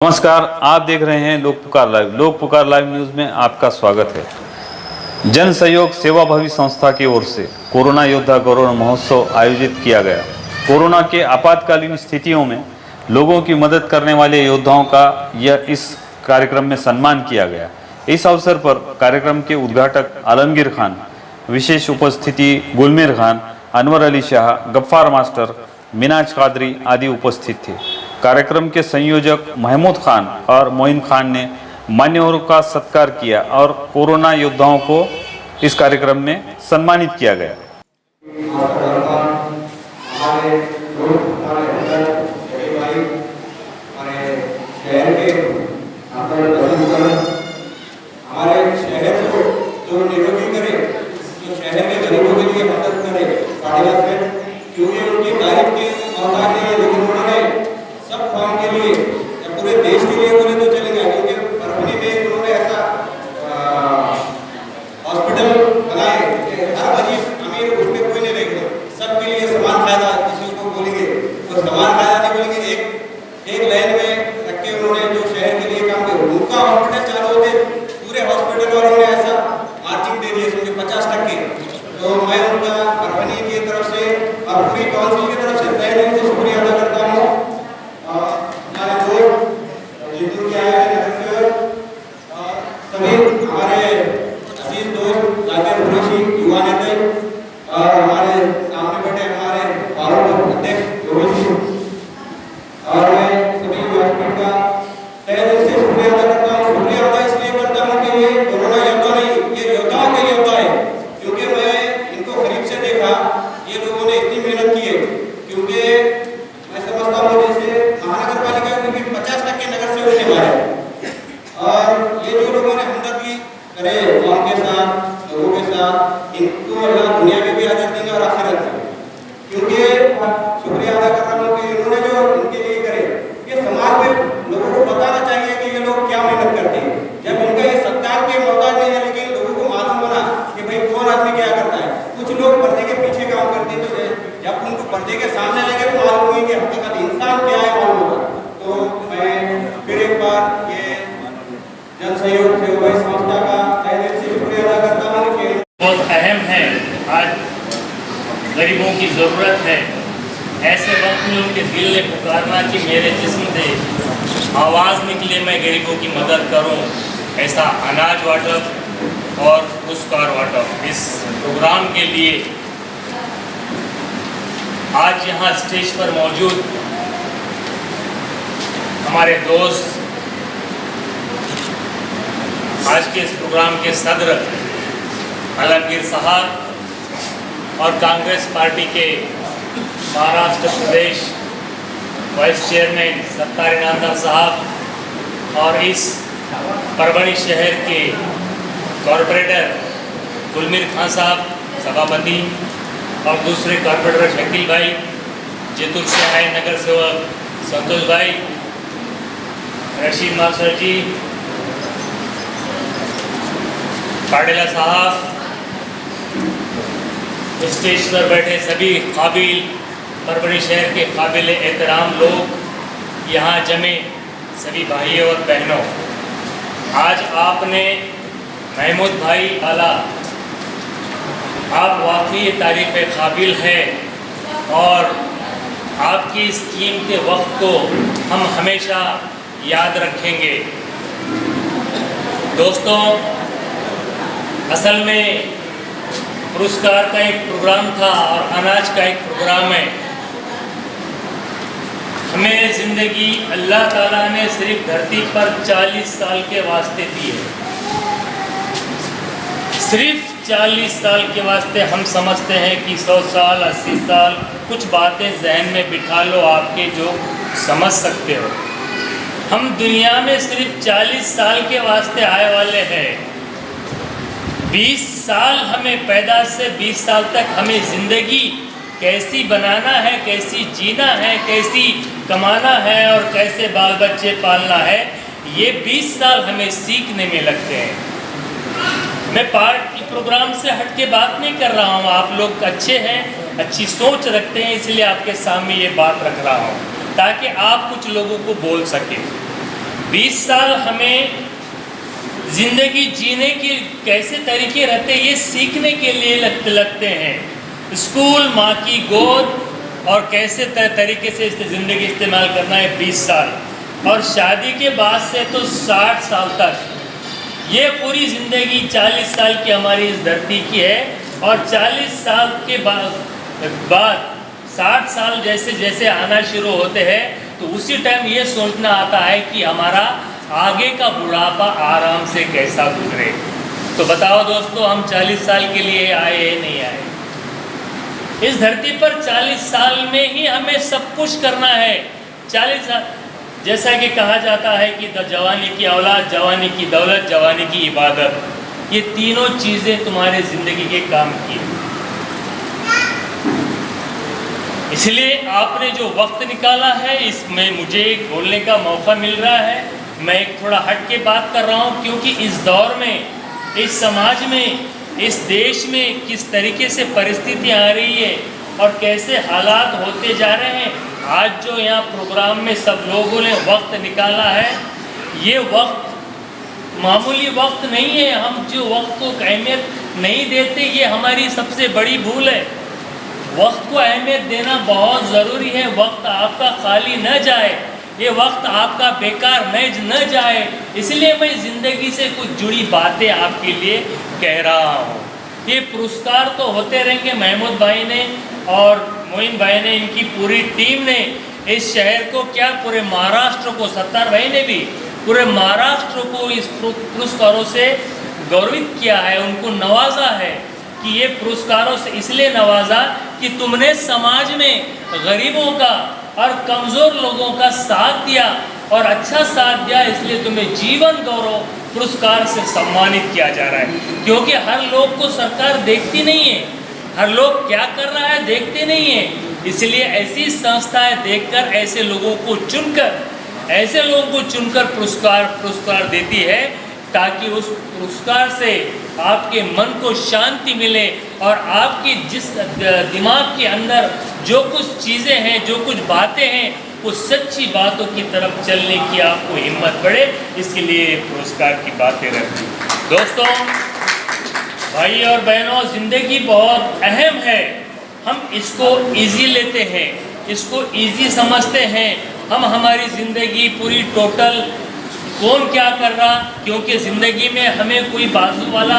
नमस्कार, आप देख रहे हैं लोक पुकार लाइव। लोक पुकार लाइव न्यूज़ में आपका स्वागत है। जन सहयोग सेवाभावी संस्था की ओर से कोरोना योद्धा गौरव महोत्सव आयोजित किया गया। कोरोना के आपातकालीन स्थितियों में लोगों की मदद करने वाले योद्धाओं का इस कार्यक्रम में सम्मान किया गया। इस अवसर पर कार्यक्रम के उद्घाटक आलमगीर खान, विशेष उपस्थिति गुलमीर खान, अनवर अली शाह, गफ्फार मास्टर, मिनाज कादरी आदि उपस्थित थे। कार्यक्रम के संयोजक महमूद खान और मोइन खान ने मान्यवरों का सत्कार किया और कोरोना योद्धाओं को इस कार्यक्रम में सम्मानित किया गया। पूरे देश के लिए बोले तो चलेगा, क्योंकि परभनी में उन्होंने ऐसा हॉस्पिटल बनाए हर गरीब अमीर उसमें कोई नहीं रहेगा, सबके लिए समान फायदा। किसी को बोलेंगे तो समान फायदा नहीं बोलेंगे, एक लाइन में रख के उन्होंने जो शहर के लिए काम किया। उनका हॉस्पिटल चालू होते पूरे हॉस्पिटल वालों ने ऐसा मार्जिन दे दिए समझे 50%। तो मैं उनका परभनी की तरफ से और पूरी काउंसिल की तरफ से तहे दिल से शुक्रिया अदा करता हूँ। सभी हमारे अजीज दोस्त जाकिर कुरैशी युवा नेता और हमारे सामने बैठे हमारे पार्टी अध्यक्ष योगेश और मैं सभी युवा का तहे दिल से शुक्रिया अदा करता हूँ। शुक्रिया अदा इसलिए करता हूँ कि ये कोरोना योद्धा नहीं, ये योद्धाओं के योद्धा है, क्योंकि मैं इनको करीब से देखा। ये लोगों ने इतनी मेहनत की है, क्योंकि मैं समझता हूँ जैसे महानगर पालिका क्योंकि 50% नगर से उठने वाले और ये जो लोगों ने हमदर्दी करे कौम के साथ, लोगों के साथ, इनको अल्लाह दुनिया में भी अजर देंगे और आखिरत में। क्योंकि शुक्रिया अदा कर रहा हूँ कि इन्होंने जो इनके लिए करे, ये समाज में लोगों को बताना चाहिए कि ये लोग क्या मेहनत करते हैं। जब उनका ये सत्कार के मौका नहीं है, लेकिन लोगों को मालूम होना कि भाई कौन आदमी क्या करता है। कुछ लोग पर्दे के पीछे काम करते हैं, तो जब उनको पर्दे के सामने लगे तो मालूम हुई कि हकीकत इंसान क्या है मालूम होगा। तो मैं फिर एक बार ये जन सहयोग सेवाभावी संस्था का तहे दिल से शुक्रिया अदा करता हूँ कि बहुत अहम है। आज गरीबों की ज़रूरत है। ऐसे वक्त में उनके दिल ने पुकारना कि मेरे जिस्म से आवाज़ निकले, मैं गरीबों की मदद करूं। ऐसा अनाज वाटप और पुरस्कार वाटप इस प्रोग्राम के लिए आज यहाँ स्टेज पर मौजूद हमारे दोस्त, आज के इस प्रोग्राम के सदर आलमगीर साहब और कांग्रेस पार्टी के महाराष्ट्र प्रदेश वाइस चेयरमैन सत्तार इनामदार साहब और इस परभनी शहर के कॉरपोरेटर गुलमीर खान साहब सभापति और दूसरे कॉरपोरेटर शकील भाई, जेतुल से आए नगर सेवक संतोष भाई, रशीद मास्टर जी, पाडेला साहब, स्टेज पर बैठे सभी काबिल परभनी शहर के काबिल एहतराम लोग, यहाँ जमे सभी भाइयों और बहनों, आज आपने महमूद भाई आला, आप वाकई तारीफ़ काबिल हैं और आपकी इस कीमती वक्त को हम हमेशा याद रखेंगे। दोस्तों, असल में पुरस्कार का एक प्रोग्राम था और अनाज का एक प्रोग्राम है। हमें ज़िंदगी अल्लाह ताला ने सिर्फ धरती पर 40 साल के वास्ते दी है, सिर्फ 40 साल के वास्ते। हम समझते हैं कि 100 साल 80 साल, कुछ बातें जहन में बिठा लो आपके जो समझ सकते हो। हम दुनिया में सिर्फ 40 साल के वास्ते आए वाले हैं। 20 साल हमें पैदा से 20 साल तक हमें ज़िंदगी कैसी बनाना है, कैसी जीना है, कैसी कमाना है और कैसे बाल बच्चे पालना है, ये 20 साल हमें सीखने में लगते हैं। मैं पार्टी प्रोग्राम से हट के बात नहीं कर रहा हूँ। आप लोग अच्छे हैं, अच्छी सोच रखते हैं, इसलिए आपके सामने ये बात रख रहा हूँ ताकि आप कुछ लोगों को बोल सकें। 20 साल हमें ज़िंदगी जीने के कैसे तरीके रहते हैं ये सीखने के लिए लगते हैं। स्कूल, माँ की गोद और कैसे तरीके से ज़िंदगी इस्तेमाल करना है 20 साल, और शादी के बाद से तो 60 साल तक, ये पूरी ज़िंदगी 40 साल की हमारी इस धरती की है। और 40 साल के बाद 60 साल जैसे जैसे आना शुरू होते हैं तो उसी टाइम ये सोचना आता है कि हमारा आगे का बुढ़ापा आराम से कैसा गुजरे। तो बताओ दोस्तों, हम 40 साल के लिए आए या नहीं आए? इस धरती पर 40 साल में ही हमें सब कुछ करना है। 40 साल, जैसा कि कहा जाता है कि जवानी की औलाद, जवानी की दौलत, जवानी की इबादत, ये तीनों चीज़ें तुम्हारे ज़िंदगी के काम की। इसलिए आपने जो वक्त निकाला है, इसमें मुझे बोलने का मौका मिल रहा है। मैं एक थोड़ा हट के बात कर रहा हूँ, क्योंकि इस दौर में, इस समाज में, इस देश में किस तरीके से परिस्थितियाँ आ रही है और कैसे हालात होते जा रहे हैं। आज जो यहाँ प्रोग्राम में सब लोगों ने वक्त निकाला है, ये वक्त मामूली वक्त नहीं है। हम जो वक्त को अहमियत नहीं देते, ये हमारी सबसे बड़ी भूल है। वक्त को अहमियत देना बहुत ज़रूरी है। वक्त आपका खाली न जाए, ये वक्त आपका बेकार न जाए, इसलिए मैं ज़िंदगी से कुछ जुड़ी बातें आपके लिए कह रहा हूँ। ये पुरस्कार तो होते रहेंगे। महमूद भाई ने और मोइन भाई ने, इनकी पूरी टीम ने इस शहर को, क्या पूरे महाराष्ट्र को, सत्तार भाई ने भी पूरे महाराष्ट्र को इस पुरस्कारों से गौरवित किया है, उनको नवाजा है। कि ये पुरस्कारों से इसलिए नवाजा कि तुमने समाज में गरीबों का और कमज़ोर लोगों का साथ दिया और अच्छा साथ दिया, इसलिए तुम्हें जीवन गौरव पुरस्कार से सम्मानित किया जा रहा है। क्योंकि हर लोग को सरकार देखती नहीं है, हर लोग क्या कर रहा है देखते नहीं है, इसलिए ऐसी संस्थाएं देखकर ऐसे लोगों को चुनकर पुरस्कार देती है, ताकि उस पुरस्कार से आपके मन को शांति मिले और आपकी जिस दिमाग के अंदर जो कुछ चीज़ें हैं, जो कुछ बातें हैं, वो सच्ची बातों की तरफ चलने की आपको हिम्मत बढ़े। इसके लिए पुरस्कार की बातें रहती हैं। दोस्तों, भाई और बहनों, ज़िंदगी बहुत अहम है। हम इसको इजी लेते हैं, इसको इजी समझते हैं। हम हमारी ज़िंदगी पूरी टोटल कौन क्या कर रहा, क्योंकि ज़िंदगी में हमें कोई बाजू वाला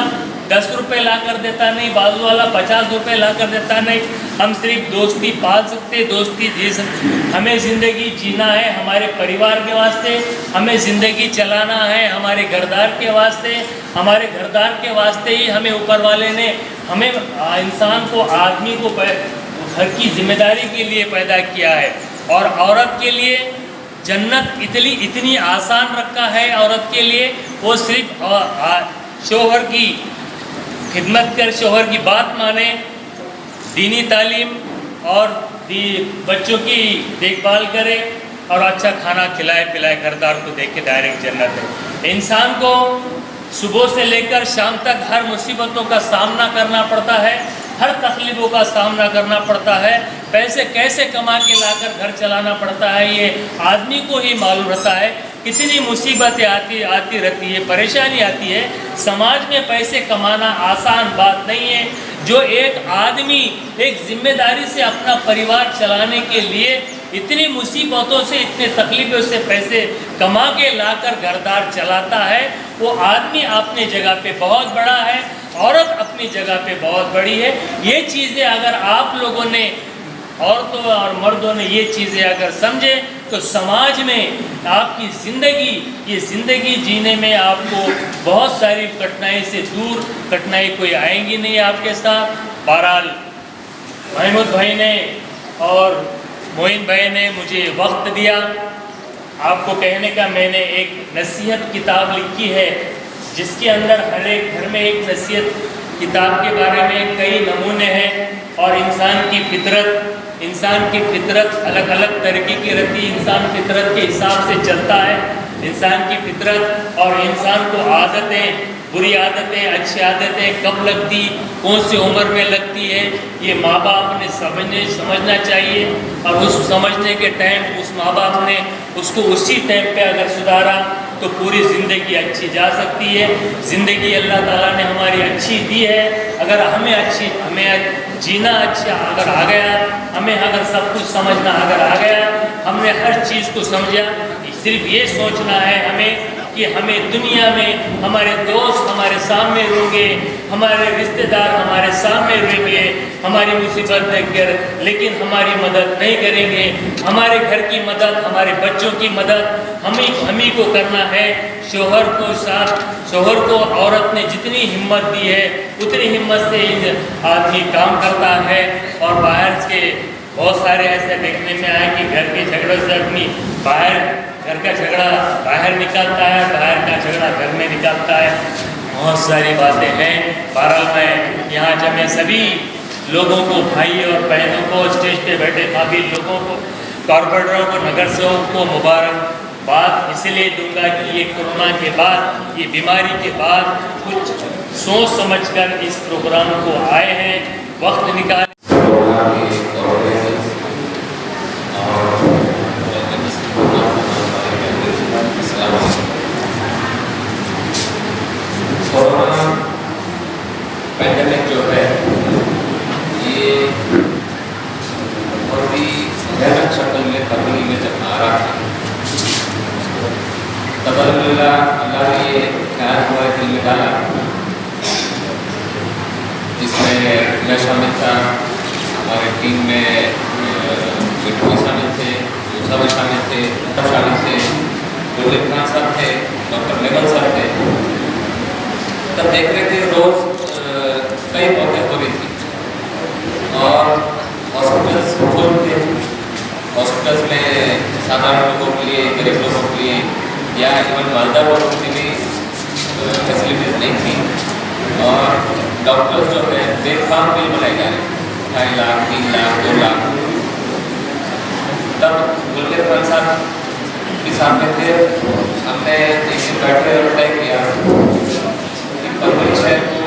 10 रुपये ला कर देता नहीं, बाजू वाला 50 रुपये ला कर देता नहीं। हम सिर्फ दोस्ती पाल सकते, दोस्ती जी सकते। हमें ज़िंदगी जीना है हमारे परिवार के वास्ते, हमें ज़िंदगी चलाना है हमारे घरदार के वास्ते। हमारे घरदार के वास्ते ही हमें ऊपर वाले ने, हमें इंसान को, आदमी को घर की जिम्मेदारी के लिए पैदा किया है। और औरत के लिए जन्नत इतनी आसान रखा है औरत के लिए। वो सिर्फ शोहर की खिदमत कर, शोहर की बात माने, दीनी तालीम और बच्चों की देखभाल करे और अच्छा खाना खिलाए पिलाए, घरदार को देख के डायरेक्ट जन्नत है। इंसान को सुबह से लेकर शाम तक हर मुसीबतों का सामना करना पड़ता है, हर तकलीफ़ों का सामना करना पड़ता है। पैसे कैसे कमा के लाकर घर चलाना पड़ता है, ये आदमी को ही मालूम रहता है। कितनी मुसीबतें आती रहती है, परेशानी आती है। समाज में पैसे कमाना आसान बात नहीं है। जो एक आदमी एक जिम्मेदारी से अपना परिवार चलाने के लिए इतनी मुसीबतों से, इतने तकलीफ़ों से पैसे कमा के लाकर घरदार चलाता है, वो आदमी अपनी जगह पे बहुत बड़ा है, औरत अपनी जगह पे बहुत बड़ी है। ये चीज़ें अगर आप लोगों ने, औरतों और मर्दों ने ये चीज़ें अगर समझे, तो समाज में आपकी ज़िंदगी, ये ज़िंदगी जीने में आपको बहुत सारी कठिनाई से दूर, कठिनाई कोई आएंगी नहीं आपके साथ। बहरहाल महमूद भाई ने और मोइन भाई ने मुझे वक्त दिया। आपको कहने का, मैंने एक नसीहत किताब लिखी है, जिसके अंदर हर एक घर में एक नसीहत किताब के बारे में कई नमूने हैं। और इंसान की फितरत अलग अलग तरीके की रहती है। इंसान फितरत के हिसाब से चलता है। इंसान की फितरत और इंसान को आदतें, बुरी आदतें, अच्छी आदतें कब लगती, कौन सी उम्र में लगती है, ये माँ बाप ने समझना चाहिए। और उस समझने के टाइम उस माँ बाप ने उसको उसी टाइम पे अगर सुधारा तो पूरी ज़िंदगी अच्छी जा सकती है। ज़िंदगी अल्लाह ताला ने हमारी अच्छी दी है। अगर हमें जीना अच्छा अगर आ गया, हमें अगर सब कुछ समझना अगर आ गया, हमने हर चीज़ को समझा, सिर्फ ये सोचना है हमें कि हमें दुनिया में हमारे दोस्त हमारे सामने रहेंगे, हमारे रिश्तेदार हमारे सामने रहेंगे, हमारी मुसीबत देखकर, लेकिन हमारी मदद नहीं करेंगे। हमारे घर की मदद, हमारे बच्चों की मदद हम ही को करना है। शोहर को औरत ने जितनी हिम्मत दी है उतनी हिम्मत से आदमी काम करता है। और बाहर के बहुत सारे ऐसे देखने में आए कि घर के झगड़ों से अपनी घर का झगड़ा बाहर निकालता है, बाहर का झगड़ा घर में निकालता है। बहुत सारी बातें हैं। बहरहाल मैं यहाँ जब मैं सभी लोगों को, भाई और बहनों को, स्टेज पे बैठे सभी लोगों को, कॉरपोरेटरों को, नगर सेवकों को मुबारकबाद इसलिए दूंगा कि ये कोरोना के बाद, ये बीमारी के बाद कुछ सोच समझकर इस प्रोग्राम को आए हैं, वक्त निकाल। कोरोना पैंडेमिक जो है ये बहुत ही भयानक शक्ल में फरवरी में जब आ रहा था तब अल्लाह ने ये ख्याल हुआ दिल में डाला, जिसमें मैं शामिल था, हमारे टीम में बिट्टू शामिल थे, मूसा भी शामिल थे, खान साहब थे, डॉक्टर लेवल साहब थे। तब देख रहे थे रोज कई मौतें हो रही थी और हॉस्पिटल्स फुल थे। हॉस्पिटल्स में साधारण लोगों के लिए, गरीब लोगों के लिए या इवन मालदा लोगों के लिए फैसिलिटीज नहीं थी। और डॉक्टर्स जो है बेफाम बिल बनाए जा रहे, 2.5 लाख, 3 लाख, 2 लाख। तब गुलकर खान साहब के सामने थे, हमने एक दिन बैठे और तय किया कि परवरी शहर को,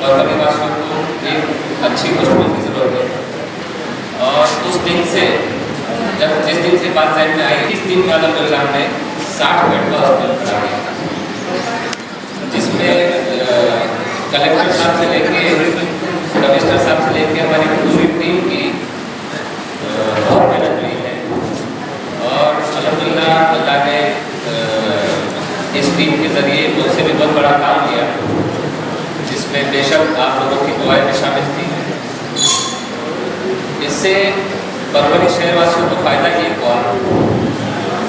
परवरी वासियों को एक अच्छी हॉस्पिटल की जरूरत है। और उस दिन से जिस दिन से बात साइड में आई, इस दिन में अलग हमने 60 बेड का हॉस्पिटल बना दिया था, जिसमें कलेक्टर साहब से लेके कमिश्नर साहब से लेके हमारी पूरी टीम की बहुत मेहनत हुई है। और अल्हम्दुलिल्लाह अल्लाह ने इस टीम के ज़रिए मुझसे भी बहुत बड़ा काम किया, जिसमें बेशक आप लोगों की दुआएं भी शामिल थी। इससे परवरी शहरवासियों को फ़ायदा ये हुआ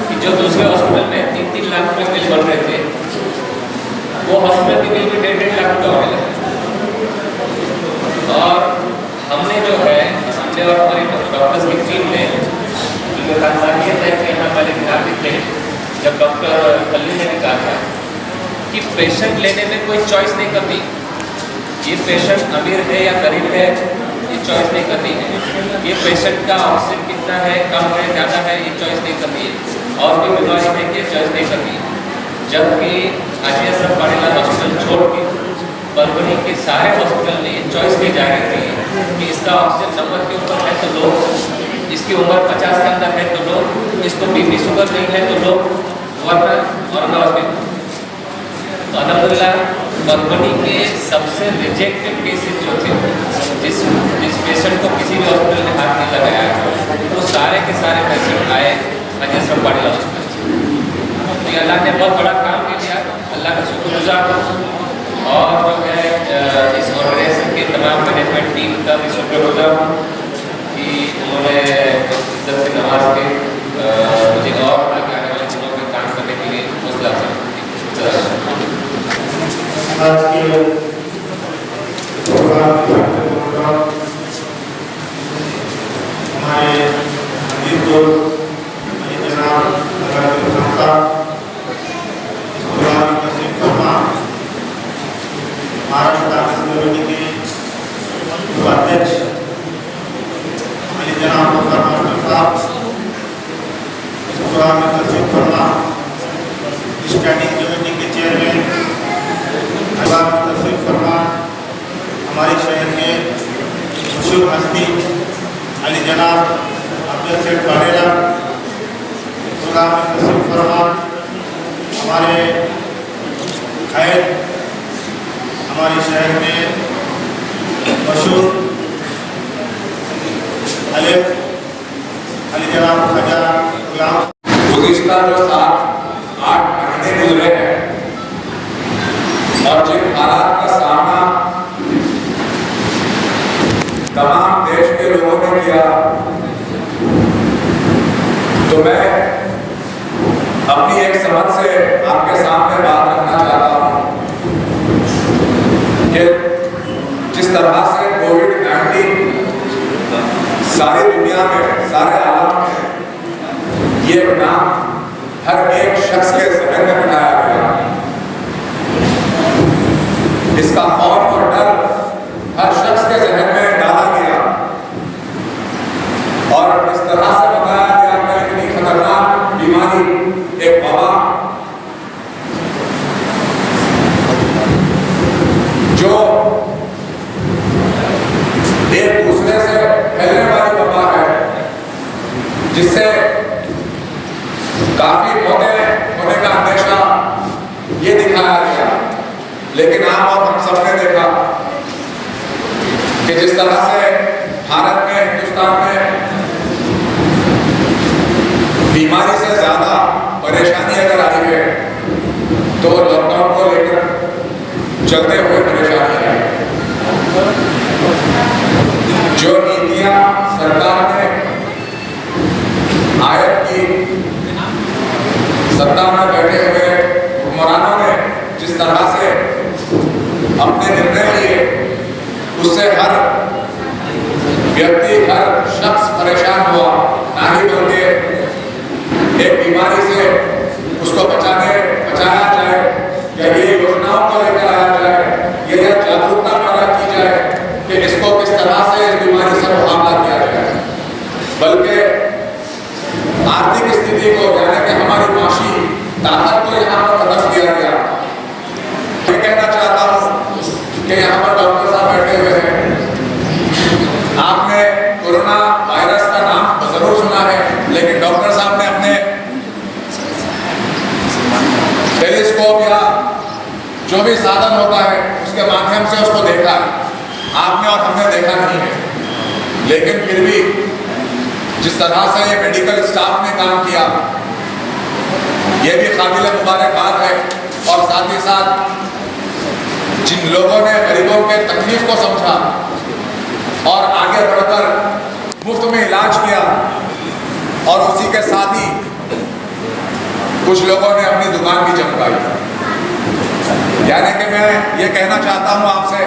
कि जो दूसरे हॉस्पिटल में 3-3 लाख रुपये बिल बढ़ रहे थे, वो हॉस्पिटल के बिल भी 1.5 लाख रुपये होने लगे। और हमने जो है, हमने और हमारी डॉक्टर्स की टीम ने ये तय किया था पहले ध्यान थे, जब डॉक्टर कल्ली ने कहा था कि पेशेंट लेने में कोई चॉइस नहीं करनी, ये पेशेंट अमीर है या गरीब है ये चॉइस नहीं करनी है, ये पेशेंट का ऑक्सीजन कितना है, कम है, ज़्यादा है, ये चॉइस नहीं करनी है, और कोई बीमारी है कि चॉइस नहीं करनी है। जबकि हाजी अशरफ वाडीलाल हॉस्पिटल छोड़ के परवरी के सारे हॉस्पिटल ने चॉइस की जा रही थी कि इसका ऑक्सीजन नंबर के ऊपर है तो लोग, इसकी उम्र 50 के अंदर है तो लोग, इसको बीपी शुगर नहीं है तो लोग, वरना और नॉर्मल। तो अल्हम्दुलिल्लाह परवरी के सबसे रिजेक्टेड केसेस जो थे, जिस पेशेंट को किसी भी हॉस्पिटल ने हाथ नहीं लगाया, वो सारे के सारे पेशेंट आए हाजी अशरफ वाडीलाल हॉस्पिटल। तो अल्लाह ने बहुत बड़ा काम किया, अल्लाह का शुक्रगुजार हूँ। और जो है इस ऑर्गेनाइजेशन के तमाम मैनेजमेंट टीम का भी शुक्रगुजार हूँ कि उन्होंने इज्जत से नवाज के मुझे और आगे आने वाले दिनों में काम करने के लिए हौसला अफजाई महाराष्ट्र कांग्रेस कमेटी के उपाध्यक्ष जनाब मास्टर साहब, इस प्रोग्राम में तशरीफ फरमा, स्टैंडिंग कमेटी के चेयरमैन तशरीफ फरमा, हमारे शहर के मशहूर हस्ती अली जनाब अब्दुल सेठ वाडेला, प्रोग्राम में तशरीफ फरमा, हमारे हमारे खैर हमारे शहर में मशहूर अली जनाब ख्वाजा गुलाम गुज़िश्ता जो 7-8 महीने गुजरे हैं और जिन हालात का सामना तमाम देश के लोगों ने किया, तो मैं अपनी एक समझ से आपके सामने बात रखना चाहता हूं कि जिस तरह से कोविड-19 सारी दुनिया में, सारे आलम में ये नाम हर एक शख्स के ज़हन में बिठाया गया, इसका खौफ और डर हर शख्स के ज़हन में डाला गया और इस तरह से बताया गया कि इतनी खतरनाक बीमारी, एक वबा जो एक दूसरे से फैलने वाली वबा है, जिससे काफी मौतें होने का अंदेशा ये दिखाया गया। लेकिन आप और हम सबने देखा कि जिस तरह से भारत में, हिंदुस्तान में बीमारी से ज्यादा परेशानी अगर आई है तो लॉकडाउन को लेकर चलते हुए परेशानी है। जो नीतियां सरकार ने आयत की, सत्ता में बैठे हुए हुक्मरानों ने जिस तरह से अपने निर्णय लिए, उससे हर व्यक्ति, हर शख्स परेशान हुआ। ना ही बल्कि एक बीमारी से उसको बचाया जाए या ये योजनाओं को लेकर आया जाए, या जागरूकता पैदा की जाए कि इसको किस तरह से इस बीमारी से मुकाबला किया जाए, बल्कि आर्थिक स्थिति को, यानी कि हमारी माशी ताकत को यहाँ पर खत्म किया गया। मैं कहना चाहता हूँ कि यहाँ पर डॉक्टर साहब बैठे हुए हैं, आपने कोरोना वायरस का नाम जरूर सुना है, लेकिन डॉक्टर साहब ने अपने टेलीस्कोप या जो भी साधन होता है उसके माध्यम से उसको देखा है। आपने और हमने देखा नहीं है, लेकिन फिर भी जिस तरह से ये मेडिकल स्टाफ ने काम किया, ये भी काबिल मुबारकबाद है। और साथ ही साथ जिन लोगों ने गरीबों के तकलीफ को समझा और आगे बढ़कर मुफ्त में इलाज किया, और उसी के साथ ही कुछ लोगों ने अपनी दुकान भी चमकाई। यानी कि मैं ये कहना चाहता हूँ आपसे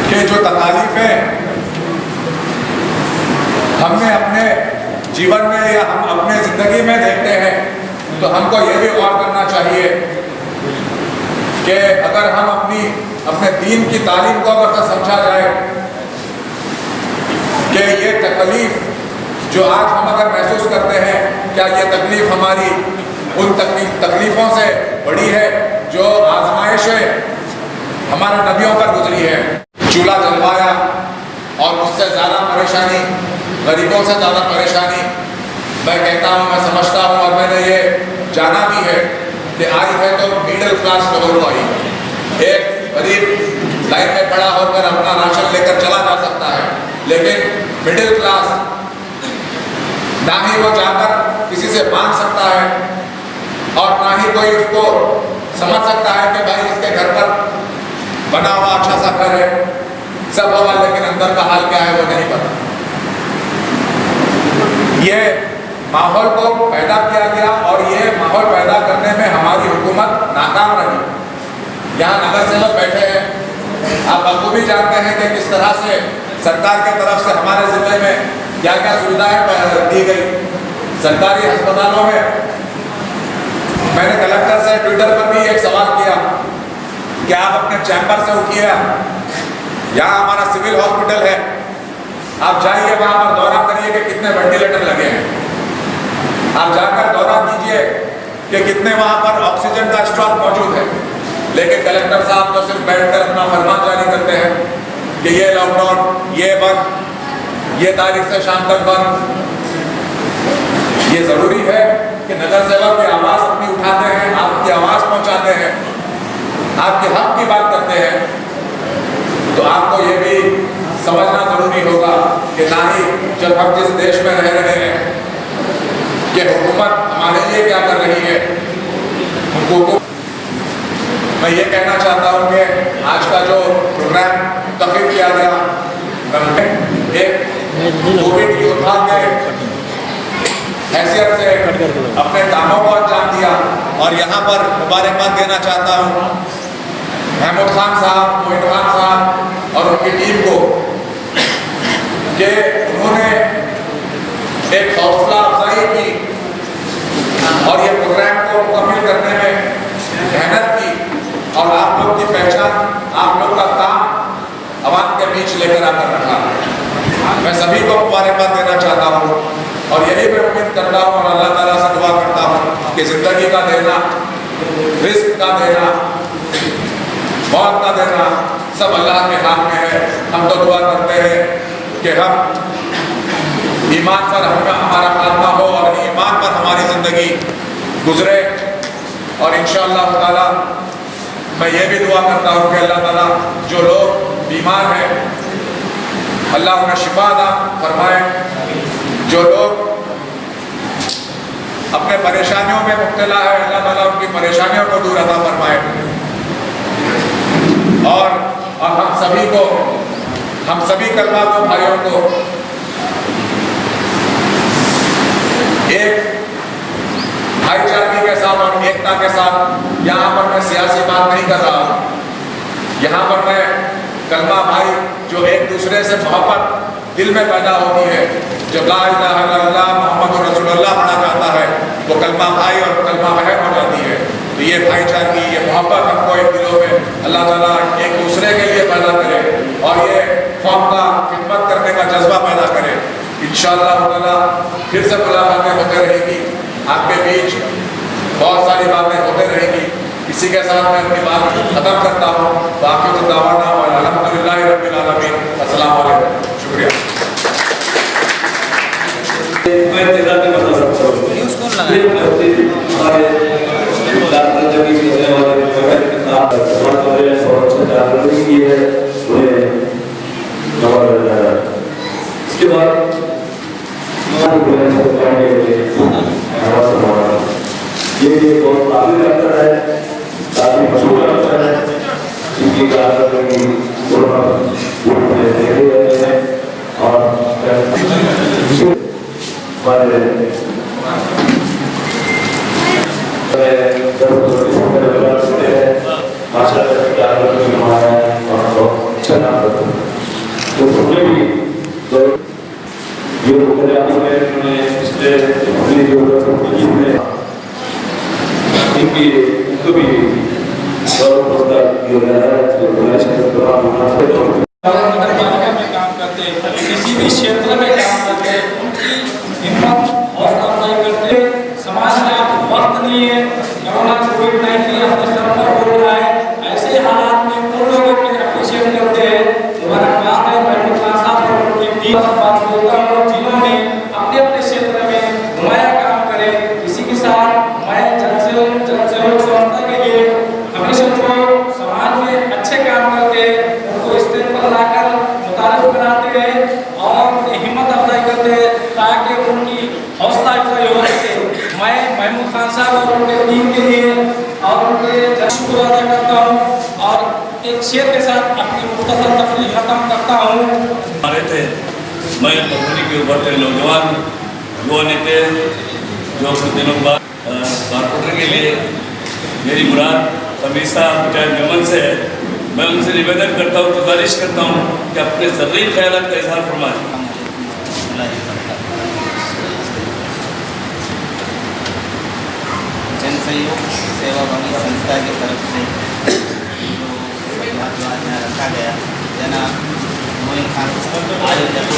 कि जो तकलीफें हमने अपने जीवन में या हम अपने जिंदगी में देखते हैं, तो हमको ये भी गौर करना चाहिए कि अगर हम अपने दीन की तालीम को अगर से समझा जाए कि ये तकलीफ जो आज हम अगर महसूस करते हैं, क्या ये तकलीफ हमारी उन तकलीफों से बड़ी है जो आजमाइशें हमारे नबियों पर गुजरी है। चूल्हा जलवाया और उससे ज़्यादा परेशानी, गरीबों से ज़्यादा परेशानी मैं कहता हूँ, मैं समझता हूँ और मैंने ये जाना भी है कि आई है तो मिडिल क्लास लोगों को आई। एक गरीब लाइन में खड़ा होकर अपना राशन लेकर चला जा सकता है, लेकिन मिडिल क्लास ना ही वो जाकर किसी से मांग सकता है और ना ही कोई उसको समझ सकता है कि भाई इसके घर पर बना हुआ अच्छा सा घर है, सब होगा, लेकिन अंदर का हाल क्या है वो नहीं पता। ये माहौल को पैदा किया गया और ये माहौल पैदा करने में हमारी हुकूमत नाकाम रही। यहाँ नगर सेवक बैठे हैं, आप बखूबी जानते हैं कि किस तरह से सरकार की तरफ से हमारे जिले में क्या क्या सुविधाएं दी गई। सरकारी अस्पतालों में मैंने कलेक्टर से ट्विटर पर भी एक सवाल किया कि आप अपने चैम्बर से उठिए, यहाँ हमारा सिविल हॉस्पिटल है, आप जाइए वहाँ पर दौरा करिए कि कितने वेंटिलेटर लगे हैं, आप जाकर दौरा कीजिए कि कितने वहाँ पर ऑक्सीजन का स्टॉक मौजूद है। लेकिन कलेक्टर साहब तो सिर्फ बैठकर अपना फरमान जारी करते हैं कि ये लॉकडाउन, ये बंद, ये तारीख से शाम तक बंद। ये जरूरी है कि नगर सेवक की आवाज़ अपनी कि ना ही जब हम जिस देश में रह रहे हैं कि हुकूमत हमारे लिए क्या कर रही है उनको मैं ये कहना चाहता हूँ कि आज का जो प्रोग्राम तकरीब किया गया एक कोविड योद्धा के हैसियत से अपने कामों को अंजाम दिया और यहाँ पर मुबारकबाद देना चाहता हूँ महमूद खान साहब, मोइन खान साहब और उनकी टीम को कि उन्होंने एक हौसला अफजाई की और ये प्रोग्राम को मुकम्मल करने में मेहनत की और आप लोग की पहचान, आप लोग का काम आवाम के बीच लेकर आकर रखा। मैं सभी को मुबारकबाद देना चाहता हूँ और यही मैं उम्मीद करता हूँ और अल्लाह ताला से दुआ करता हूँ कि ज़िंदगी का देना, रिस्क का देना, मौत का देना सब अल्लाह के हाथ में है। हम तो दुआ करते हैं कि हम ईमान पर हमारा खात्मा हो और ईमान पर हमारी ज़िंदगी गुजरे और इंशाअल्लाह ताला मैं ये भी दुआ करता हूँ कि अल्लाह ताला जो लोग बीमार हैं अल्लाह उन्हें शिफा अता फरमाए, जो लोग अपने परेशानियों में मुब्तला है अल्लाह ताला उनकी परेशानियों को दूर अता फरमाए और हम सभी कलमा को भाइयों को एक भाईचारे के साथ और एकता के साथ, यहाँ पर मैं सियासी बात नहीं कर रहा हूँ, यहाँ पर मैं कलमा भाई जो एक दूसरे से मोहब्बत दिल में पैदा होती है, जब ला इलाहा इल्लल्लाह मुहम्मदुर रसूलुल्लाह पढ़ा जाता है वो कलमा भाई और कलमा बहन हो जाती है। तो ये भाईचारे ये मोहब्बत हमको एक दिलों में अल्लाह ताला एक दूसरे के लिए पैदा करे और ये कौम का खिदमत करने का जज्बा पैदा करे। इंशाअल्लाह ताला फिर से मुलाकातें होते रहेगी, आपके बीच बहुत सारी बातें होते रहेगी। इसी के साथ मैं अपनी बात खत्म करता हूँ। बाकी दावाना और अल्हम्दुलिल्लाह रब्बिल आलमीन। अस्सलाम वालेकुम, शुक्रिया। मैं तेरा भी बता सकता हूँ न्यूज़ कौन लगाए डॉक्टर जब भी चीज़ें और के साथ हमारे सुरक्षा जागरूकता की है और इसके बाद ये बहुत काबिल लगता है, काफी मशहूर लगता है, इनकी कारकर्दगी देखे जाते हैं और अच्छा नाम करते हैं तो उसमें भी ये पिछले इनकी उनको भी काम करते किसी भी क्षेत्र में काम करते उनकी हिम्मत हौसला अफजाई करते। समाज में आप वक्त नहीं है, कोरोना कोविड-19 अपने सर पर बोल रहा है, ऐसे हालात में उन लोगों को अप्रिशिएट करते हैं। हमारा क्लास में महमूद खान साहब और उनकी टीम बात बोलता हूँ जिन्होंने अपने अपने क्षेत्र में नुमाया काम करे। इसी के साथ मैं जनसेवक संस्था के लिए हमेशा जो समाज में अच्छे काम करते हैं उनको स्टेज पर लाकर मुतारिफ कराते हैं और हिम्मत अफजाई करते हैं ताकि उनकी हौसला अफजाई हो सके। मैं महमूद खान साहब और उनके टीम के लिए और उनके शुक्र अदा करता हूँ और एक शेर के साथ अपनी मुख्तसर तकरीर खत्म करता हूँ। हमारे थे मैं कंपनी के उभरते नौजवान युवा नेता जो कुछ दिनों बाद कॉर्पोरेटर के लिए मेरी मुराद हमेशा मुजाहिद मेमन से है। मैं उनसे निवेदन करता हूँ, गुजारिश करता हूँ कि अपने ज़रूरी ख्यालात का इजहार फरमाएं। जन सहयोग सेवा भावी संस्था की तरफ से जो आज यहाँ रखा गया जनाब मोइन खान आयोजक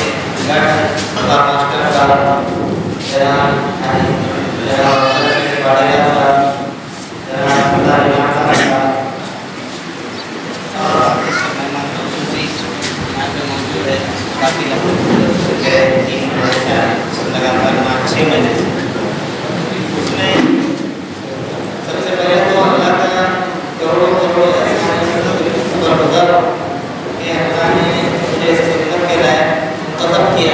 मौजूद है काफ़ी लगातार 6 महीने उसमें सबसे पहले तो अल्लाह का करोड़ों के अल्लाह ने मुझे इस खिदमत के लायक मुंतखब किया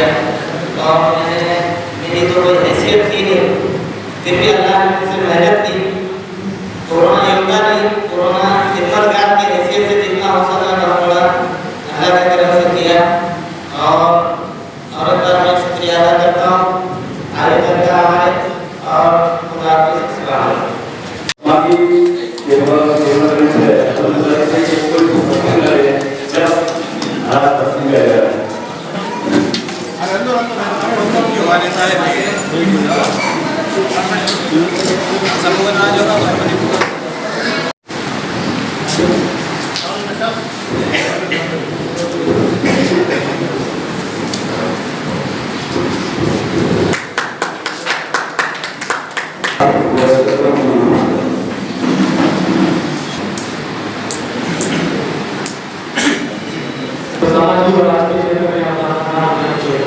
सामाजिक और राजनीतिक क्षेत्र में अपना नाम होना चाहिए।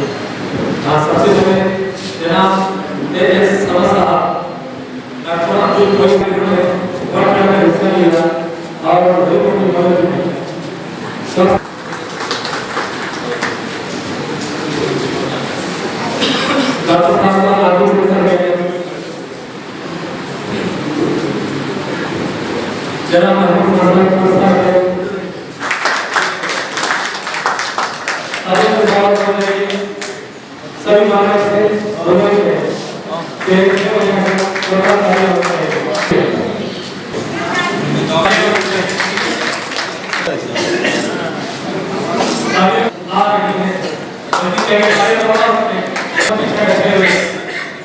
सबसे पहले जनाब एस समस्या डॉक्टर जो कोई वर्ग में हिस्सा लिया और जो भी मदद डॉक्टर साहब लागू कर रहे हैं जनाब महमूद हसन संस्था के सभी मानव से अनुरोध है कि छोटा कार्य होता है आ रही है यदि कहीं कार्य करना होते हैं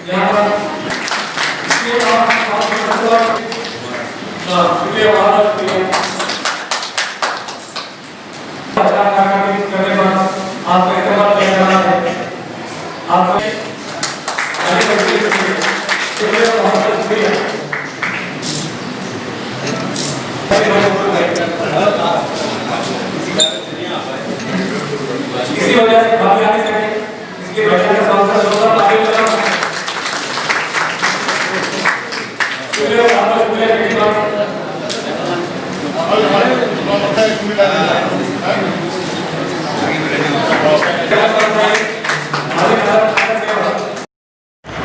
यहाँ पर इसलिए करने पर आपका इस्तेमाल किया जाना है आप इसी वजह से भाग आ नहीं सके इसके वजह से सांसद लोग आगे लगा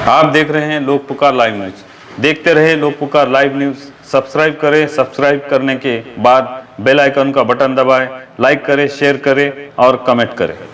आप देख रहे हैं लोक पुकार लाइव न्यूज। देखते रहे लोक पुकार लाइव न्यूज। सब्सक्राइब करें। सब्सक्राइब करने के बाद बेल आइकन का बटन दबाएं। लाइक करें, शेयर करें और कमेंट करें।